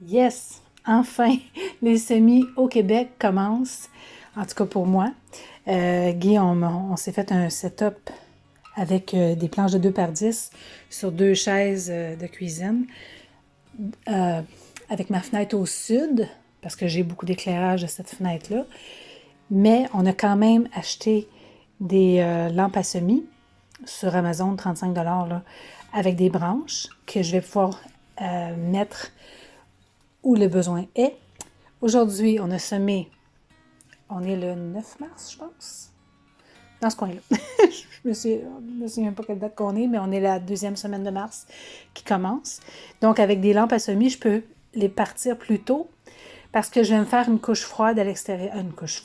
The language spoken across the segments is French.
Yes! Enfin, les semis au Québec commencent, en tout cas pour moi. Guy, on s'est fait un setup avec des planches de 2 par 10 sur 2 chaises de cuisine, euh, avec ma fenêtre au sud, parce que j'ai beaucoup d'éclairage de cette fenêtre-là. Mais on a quand même acheté des lampes à semis sur Amazon, 35 là, avec des branches que je vais pouvoir mettre où le besoin est. Aujourd'hui, on a semé, on est le 9 mars, je pense, dans ce coin-là. Je me souviens pas quelle date qu'on est, mais on est la 2e semaine de mars qui commence. Donc, avec des lampes à semis, je peux les partir plus tôt parce que je vais me faire une couche froide à l'extérieur, une couche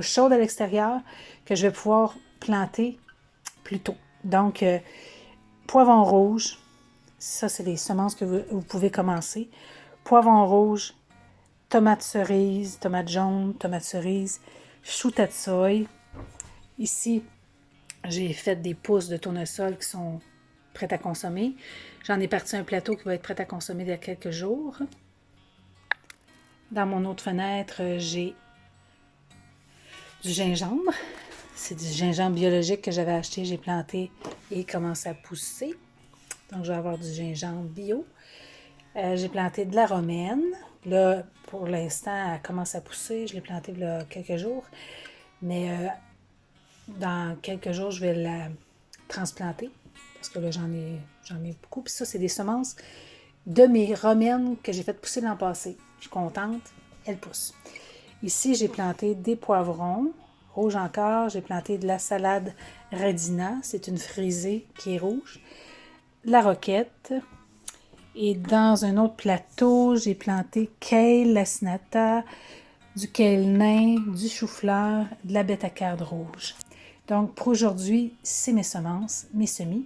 chaude à l'extérieur que je vais pouvoir planter plus tôt. Donc, poivron rouge, ça, c'est les semences que vous pouvez commencer. Poivron rouge, tomates cerises, tomates jaunes, tomates cerises, chou tatsoi. Ici, j'ai fait des pousses de tournesol qui sont prêtes à consommer. J'en ai parti un plateau qui va être prêt à consommer dans quelques jours. Dans mon autre fenêtre, j'ai du gingembre. C'est du gingembre biologique que j'avais acheté, j'ai planté et il commence à pousser. Donc, je vais avoir du gingembre bio. J'ai planté de la romaine. Là, pour l'instant, elle commence à pousser. Je l'ai plantée il y a quelques jours. Mais dans quelques jours, je vais la transplanter. Parce que là, j'en ai beaucoup. Puis ça, c'est des semences de mes romaines que j'ai fait pousser l'an passé. Je suis contente. Elles poussent. Ici, j'ai planté des poivrons. Rouge encore. J'ai planté de la salade radina. C'est une frisée qui est rouge. La roquette. Et dans un autre plateau, j'ai planté kale, lacinata, du kale nain, du chou-fleur, de la bêta-carde rouge. Donc, pour aujourd'hui, c'est mes semences, mes semis.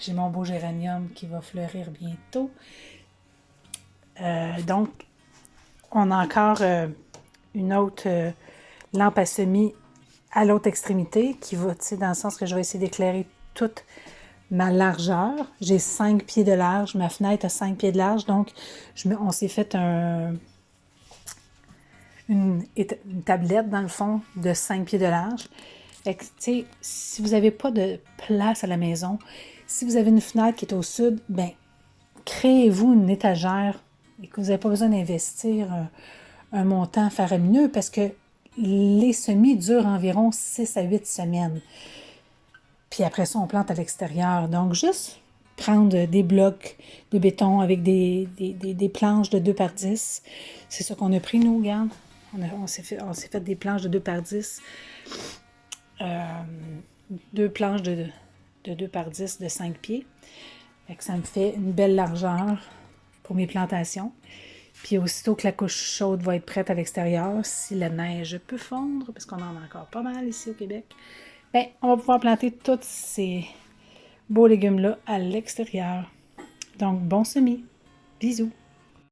J'ai mon beau géranium qui va fleurir bientôt. Donc, on a encore une autre lampe à semis à l'autre extrémité qui va, tu sais, dans le sens que je vais essayer d'éclairer toute ma largeur. J'ai 5 pieds de large. Ma fenêtre a 5 pieds de large. Donc, on s'est fait une tablette, dans le fond, de 5 pieds de large. Fait que, tu sais, si vous n'avez pas de place à la maison, si vous avez une fenêtre qui est au sud, ben créez-vous une étagère et que vous n'avez pas besoin d'investir un montant faramineux parce que les semis durent environ 6 à 8 semaines. Puis après ça, on plante à l'extérieur. Donc, juste prendre des blocs de béton avec des planches de 2 par 10. C'est ça qu'on a pris, nous, regarde. On s'est fait des planches de 2 par 10. 2 planches de 2 par 10 de 5 pieds. Fait que ça me fait une belle largeur pour mes plantations. Puis aussitôt que la couche chaude va être prête à l'extérieur, si la neige peut fondre, parce qu'on en a encore pas mal ici au Québec, ben, on va pouvoir planter tous ces beaux légumes-là à l'extérieur. Donc, bon semis. Bisous.